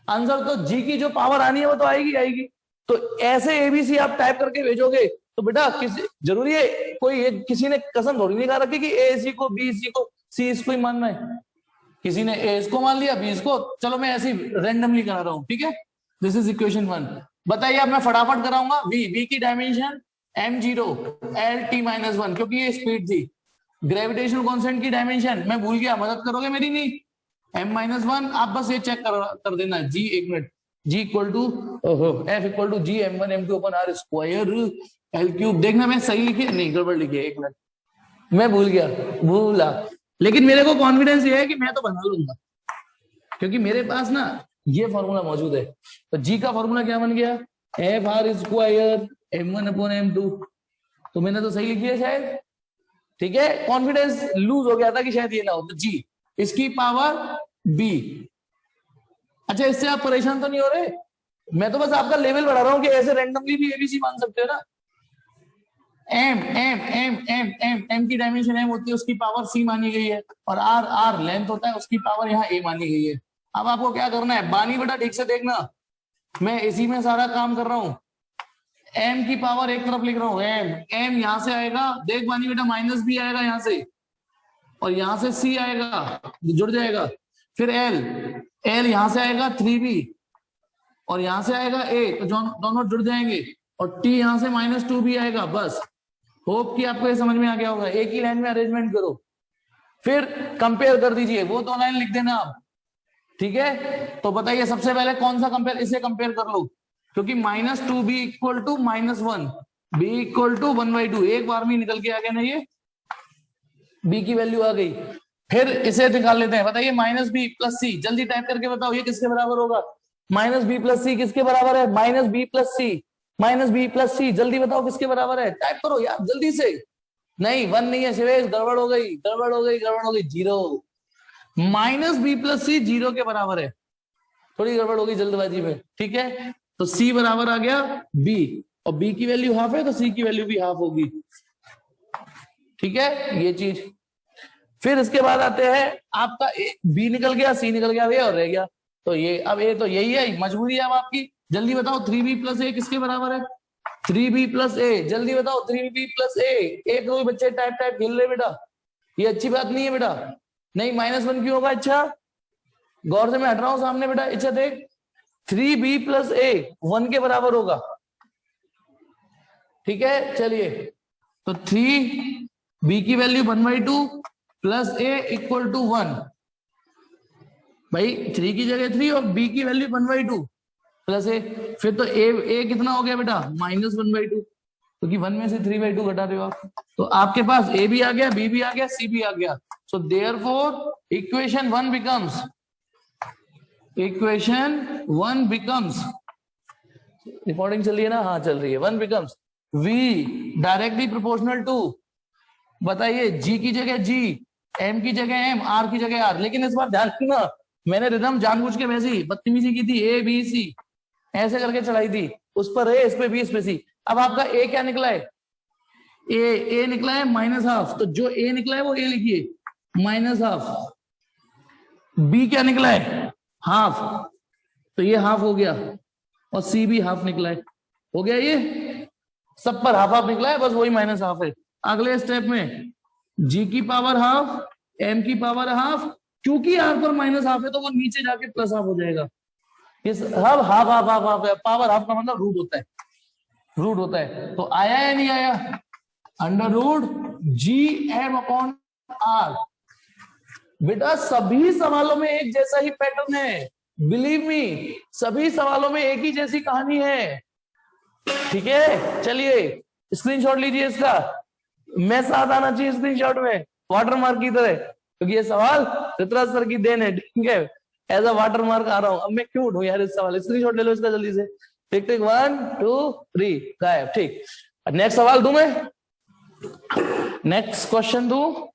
आंसर तो जी की जो पावर आनी है वो तो आएगी। तो ऐसे एबीसी आप टाइप करके भेजोगे तो बेटा जरूरी है, कोई किसी ने कसम थोड़ी नहीं खा रखी कि ए इसी को, बी इसी को, सी इसको ही मानना है। किसी ने ए इसको मान लिया, बी इसको, चलो मैं ऐसे ही रैंडमली करा रहा हूं, ठीक है। This is equation 1। बताइए, अब मैं फटाफट कराऊंगा। वी की डायमेंशन m0 L t-1, क्योंकि ये स्पीड थी। ग्रेविटेशनल कांस्टेंट की डायमेंशन मैं भूल गया, मदद करोगे मेरी? नहीं, m-1। आप बस ये चेक कर देना, जी, एक minute, G equal to F equal to G m1 m2 upon R square L cube. देखना मैं सही लिखी नहीं, गड़बड़ लिखी है, एक मिनट, मैं भूला। लेकिन मेरे को कॉन्फिडेंस ये है कि मैं तो बना लूंगा, क्योंकि मेरे पास ना ये फॉर्मूला मौजूद है। तो जी का फॉर्मूला क्या बन गया? F R square m1 upon m2। तो मैंने तो सही लिखी है शायद, ठीक है। कॉन्फिडेंस लूज हो गया था कि शायद ये ना हो। तो जी, इसकी पावर बी। अच्छा, इससे आप परेशान तो नहीं हो रहे? मैं तो बस आपका लेवल बढ़ा रहा हूं कि ऐसे रैंडमली भी एबीसी मान सकते हो ना। M M M M M M की डायमेंशन एम होती है, उसकी पावर सी मानी गई है, और आर आर लेंथ होता है, उसकी पावर यहाँ ए मानी गई है। अब आपको क्या करना है, बानी बेटा ठीक से देखना, मैं इसी में सारा काम कर रहा हूं। एम की पावर एक तरफ लिख रहा हूं, एम यहां से आएगा, देख बानी बेटा, माइनस बी आएगा यहां से, और यहां से सी आएगा, जुड़ जाएगा। फिर एल यहां से आएगा 3b, और यहां से आएगा ए, तो दोनों जुड़ जाएंगे, और टी यहां से -2b आएगा। बस, होप कि आपको ये समझ में आ गया होगा। एक ही लाइन में अरेंजमेंट करो, फिर कंपेयर कर दीजिए, वो 2 लाइन लिख देना आप, ठीक है। तो बताइए सबसे पहले कौन सा कंपेयर, इसे कंपेयर कर लो, क्योंकि -2b equal to -1, b equal to 1/2, एक बार में निकल के आ गया ना, ये b की वैल्यू आ गई। फिर इसे निकाल लेते हैं। बताइए -b प्लस सी, जल्दी टाइप करके बताओ ये किसके बराबर होगा? -b प्लस सी किसके बराबर है? -b प्लस सी, जल्दी बताओ किसके बराबर है? टाइप करो यार जल्दी से। नहीं, 1 नहीं है शिवेश, गड़बड़ हो गई, 0। -b प्लस सी 0 के बराबर है, थोड़ी गड़बड़ होगी जल्दबाजी में, ठीक है। तो c बराबर आ गया b, और b की वैल्यू हाफ है तो c की वैल्यू भी हाफ होगी, ठीक है, ये चीज। फिर इसके बाद आते हैं, आपका b निकल गया, c निकल गया, ये और रह गया। तो ये अब ये तो यही है, मजबूरी है अब आपकी। जल्दी बताओ 3b प्लस a किसके बराबर है? 3b प्लस a, जल्दी बताओ 3b प्लस a। एक दो बच्चे टाइप खेल रहे बेटा, ये अच्छी बात नहीं है बेटा। नहीं, -1 क्यों होगा? अच्छा, गौर से मैं हट रहा हूं सामने बेटा। अच्छा देख, 3b प्लस a 1 के बराबर होगा, ठीक है। चलिए, तो 3b की value 1/2 plus a equal to 1। भाई 3 की जगह 3 और b की वैल्यू 1/2 प्लस a, फिर तो a कितना हो गया बेटा? -1/2, क्योंकि 1 में से 3/2 घटा रहे हो आप। तो आपके पास a भी आ गया, b भी आ गया, c भी आ गया। So therefore equation 1 becomes, recording चल रही है ना? हाँ चल रही है। 1 becomes v directly proportional to, बताइए g की जगह g, m की जगह m, r की जगह r। लेकिन इस बार ध्यान रखना, मैंने रिदम जानबूझ के वैसी बदतमीजी की थी, a b c ऐसे करके चढ़ाई थी, उस पर a, इस पे b, इस पे c। अब आपका a क्या निकला है? a निकला है -1/2, तो जो a निकला है वो a लिखिए, -1/2। b क्या निकला है? हाफ, तो ये हाफ हो गया, और c भी हाफ निकला है, हो गया। ये सब पर हाफ हाफ निकला है, बस वही -1/2 है। अगले स्टेप में g की पावर हाफ, m की पावर हाफ, क्योंकि r पर -1/2 है तो वो नीचे जाके +1/2 हो जाएगा। इस half half half half half, power half का मतलब रूट होता है। तो आया या नहीं आया? √GM/R। बेटा सभी सवालों में एक जैसा ही पैटर्न है, बिलीव मी, सभी सवालों में एक ही जैसी कहानी है, ठीक है। चलिए स्क्रीनशॉट लीजिए इसका, मैं साथ आना चाहिए स्क्रीनशॉट में वाटर मार्क की तरह, क्योंकि ये सवाल ऋतुराज सर की देन है, ठीक है। एज अ वाटर मार्क आ रहा हूं। अब मैं क्यों उठूं यार इस सवाल, स्क्रीनशॉट ले लो इसका जल्दी से। टिक टिक 1 2 3 गायब, ठीक। नेक्स्ट सवाल दूं मैं? नेक्स्ट क्वेश्चन दो।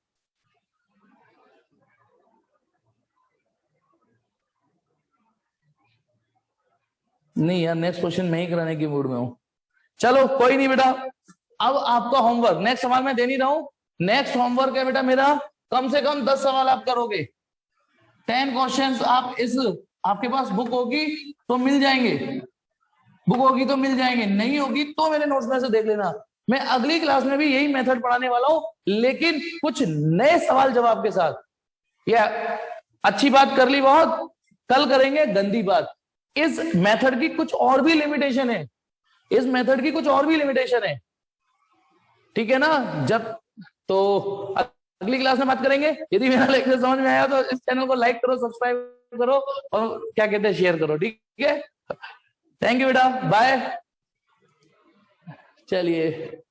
नहीं यार, नेक्स्ट क्वेश्चन मैं ही कराने की मूड में हूं। चलो कोई नहीं बेटा, अब आपका होमवर्क, नेक्स्ट सवाल मैं दे नहीं रहा हूं, नेक्स्ट होमवर्क है बेटा मेरा, कम से कम 10 सवाल आप करोगे। 10 क्वेश्चंस आप इस, आपके पास बुक होगी तो मिल जाएंगे, बुक होगी तो मिल जाएंगे, नहीं होगी तो मेरे नोट्स में से देख लेना। मैं अगली क्लास में भी यही मेथड पढ़ाने वाला हूं, लेकिन कुछ नए सवाल जवाब के साथ। या अच्छी बात कर ली बहुत, कल करेंगे गंदी बात। इस मेथड की कुछ और भी लिमिटेशन है, इस मेथड की कुछ और भी लिमिटेशन है, ठीक है ना। जब तो अगली क्लास में बात करेंगे। यदि मेरा लेक्चर समझ में आया तो इस चैनल को लाइक करो, सब्सक्राइब करो और क्या कहते हैं, शेयर करो, ठीक है। थैंक यू बेटा, बाय। चलिए।